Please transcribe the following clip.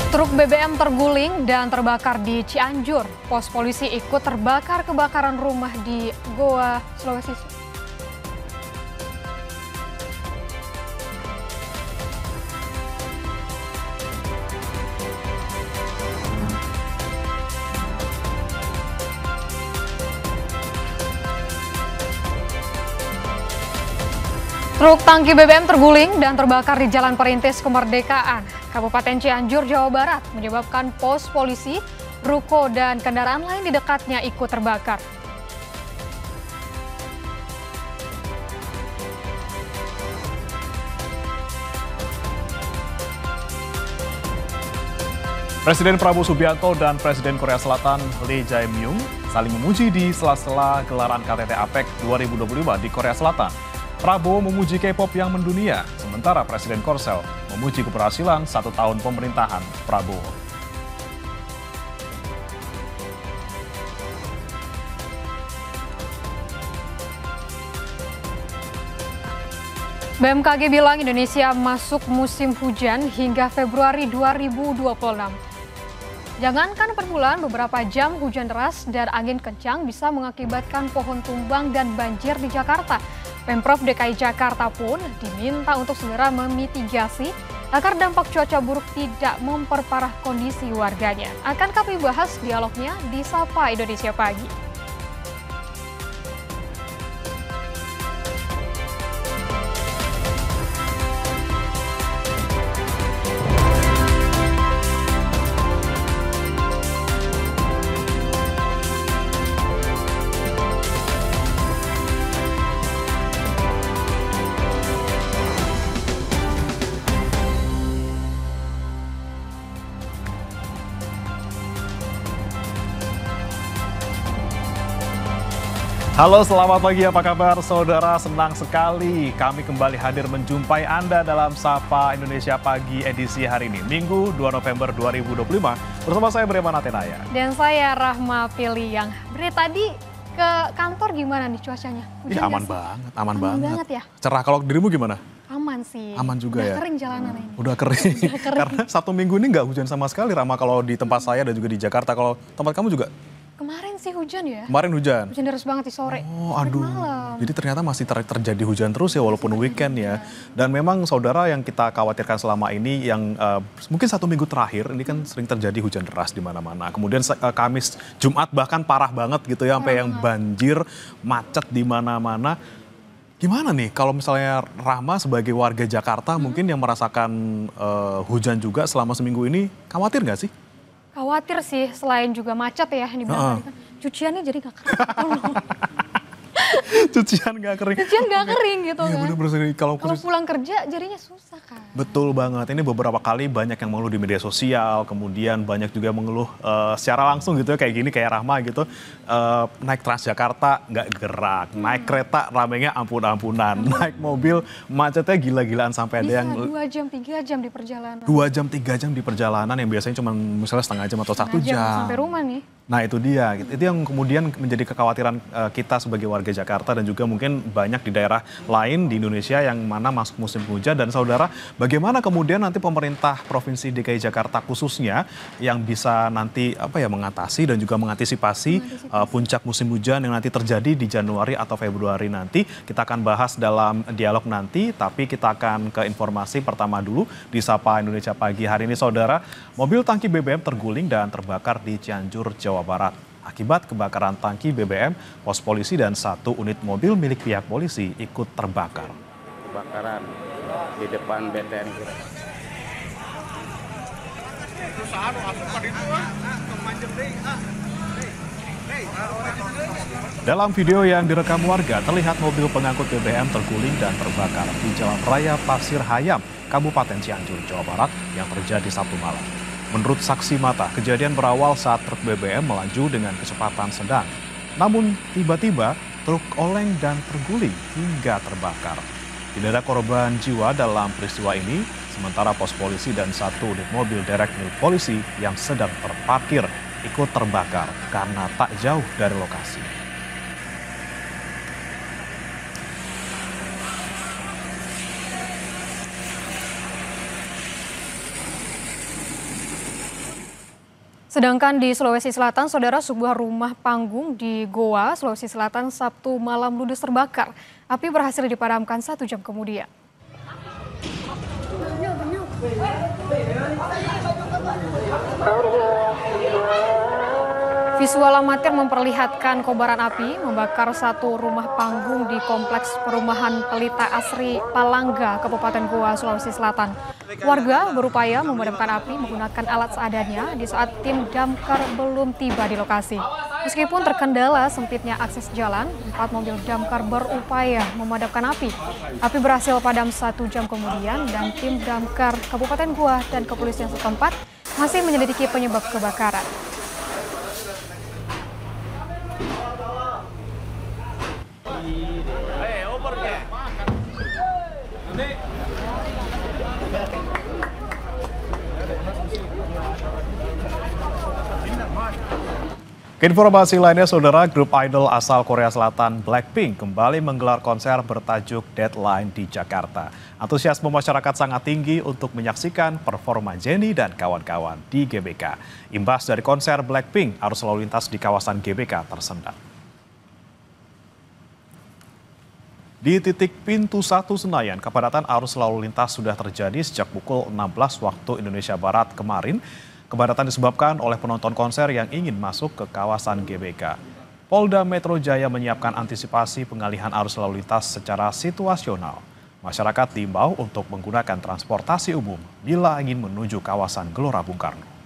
Truk BBM terguling dan terbakar di Cianjur. Pos polisi ikut terbakar kebakaran rumah di Goa, Sulawesi. Truk tangki BBM terguling dan terbakar di Jalan Perintis Kemerdekaan, Kabupaten Cianjur, Jawa Barat, menyebabkan pos polisi, ruko, dan kendaraan lain di dekatnya ikut terbakar. Presiden Prabowo Subianto dan Presiden Korea Selatan Lee Jae-myung saling memuji di sela-sela gelaran KTT APEC 2025 di Korea Selatan. Prabowo memuji K-pop yang mendunia, sementara Presiden Korsel memuji keberhasilan 1 tahun pemerintahan Prabowo. BMKG bilang Indonesia masuk musim hujan hingga Februari 2026. Jangankan per bulan, beberapa jam hujan deras dan angin kencang bisa mengakibatkan pohon tumbang dan banjir di Jakarta. Pemprov DKI Jakarta pun diminta untuk segera memitigasi agar dampak cuaca buruk tidak memperparah kondisi warganya. Akan kami bahas dialognya di Sapa Indonesia Pagi. Halo, selamat pagi, apa kabar saudara? Senang sekali kami kembali hadir menjumpai Anda dalam Sapa Indonesia Pagi edisi hari ini, Minggu 2 November 2025. Bersama saya Breman Atenaya. Dan saya Rahma Piliang. Bre, tadi ke kantor gimana nih cuacanya? Ih, aman banget, aman banget Ya? Cerah. Kalau dirimu gimana? Aman sih. Aman juga ya? Udah kering jalanan ini. Udah kering. Karena Sabtu Minggu ini nggak hujan sama sekali, Rahma, kalau di tempat saya dan juga di Jakarta. Kalau tempat kamu juga? Kemarin sih hujan ya. Kemarin hujan? Hujan deras banget di sore. Oh, aduh. Malam. Jadi ternyata masih terjadi hujan terus ya walaupun weekend ya. Dan memang saudara, yang kita khawatirkan selama ini yang mungkin 1 minggu terakhir ini kan sering terjadi hujan deras di mana-mana. Kemudian Kamis, Jumat bahkan parah banget gitu ya, sampai yang banjir, macet di mana-mana. Gimana nih kalau misalnya Rahma sebagai warga Jakarta mungkin yang merasakan hujan juga selama seminggu ini, khawatir nggak sih? Khawatir sih, selain juga macet ya di belakang kan. Cuciannya jadi nggak kering. Cucian nggak kering. Cucian nggak kering gitu Iya, kan. bener-bener. Kalau pulang kerja jadinya susah kan. Betul banget. Ini beberapa kali banyak yang mengeluh di media sosial, kemudian banyak juga mengeluh secara langsung gitu ya, kayak gini, kayak Rahma gitu. Naik Transjakarta nggak gerak, naik kereta ramenya ampun-ampunan, naik mobil macetnya gila-gilaan sampai ada yang 2 jam, 3 jam di perjalanan. 2 jam, 3 jam di perjalanan yang biasanya cuma misalnya setengah jam atau 1 jam. Sampai rumah nih. Nah itu dia, itu yang kemudian menjadi kekhawatiran kita sebagai warga Jakarta dan juga mungkin banyak di daerah lain di Indonesia yang mana masuk musim hujan. Dan saudara, bagaimana kemudian nanti pemerintah Provinsi DKI Jakarta khususnya yang bisa nanti mengatasi dan juga mengantisipasi puncak musim hujan yang nanti terjadi di Januari atau Februari nanti. Kita akan bahas dalam dialog nanti, tapi kita akan ke informasi pertama dulu di Sapa Indonesia Pagi hari ini. Saudara, mobil tangki BBM terguling dan terbakar di Cianjur, Jawa Barat. Akibat kebakaran tangki BBM, pos polisi dan 1 unit mobil milik pihak polisi ikut terbakar. Kebakaran di depan BTN kita. Dalam video yang direkam warga, terlihat mobil pengangkut BBM terguling dan terbakar di Jalan Raya Pasir Hayam, Kabupaten Cianjur, Jawa Barat yang terjadi Sabtu malam. Menurut saksi mata, kejadian berawal saat truk BBM melaju dengan kecepatan sedang. Namun tiba-tiba truk oleng dan terguling hingga terbakar. Tidak ada korban jiwa dalam peristiwa ini, sementara pos polisi dan 1 unit mobil derek milik polisi yang sedang terparkir ikut terbakar karena tak jauh dari lokasi. Sedangkan di Sulawesi Selatan, saudara, sebuah rumah panggung di Goa, Sulawesi Selatan Sabtu malam ludes terbakar. Api berhasil dipadamkan 1 jam kemudian. Visual amatir memperlihatkan kobaran api membakar satu rumah panggung di kompleks perumahan Pelita Asri Palangga, Kabupaten Goa, Sulawesi Selatan. Warga berupaya memadamkan api menggunakan alat seadanya di saat tim damkar belum tiba di lokasi. Meskipun terkendala sempitnya akses jalan, 4 mobil damkar berupaya memadamkan api. Api berhasil padam 1 jam kemudian dan tim damkar Kabupaten Goa dan kepolisian setempat masih menyelidiki penyebab kebakaran. Informasi lainnya, saudara, grup idol asal Korea Selatan Blackpink kembali menggelar konser bertajuk Deadline di Jakarta. Antusiasme masyarakat sangat tinggi untuk menyaksikan performa Jennie dan kawan-kawan di GBK. Imbas dari konser Blackpink, arus lalu lintas di kawasan GBK tersendat. Di titik pintu 1 Senayan, kepadatan arus lalu lintas sudah terjadi sejak pukul 16 waktu Indonesia Barat kemarin. Kepadatan disebabkan oleh penonton konser yang ingin masuk ke kawasan GBK. Polda Metro Jaya menyiapkan antisipasi pengalihan arus lalu lintas secara situasional. Masyarakat diimbau untuk menggunakan transportasi umum bila ingin menuju kawasan Gelora Bung Karno.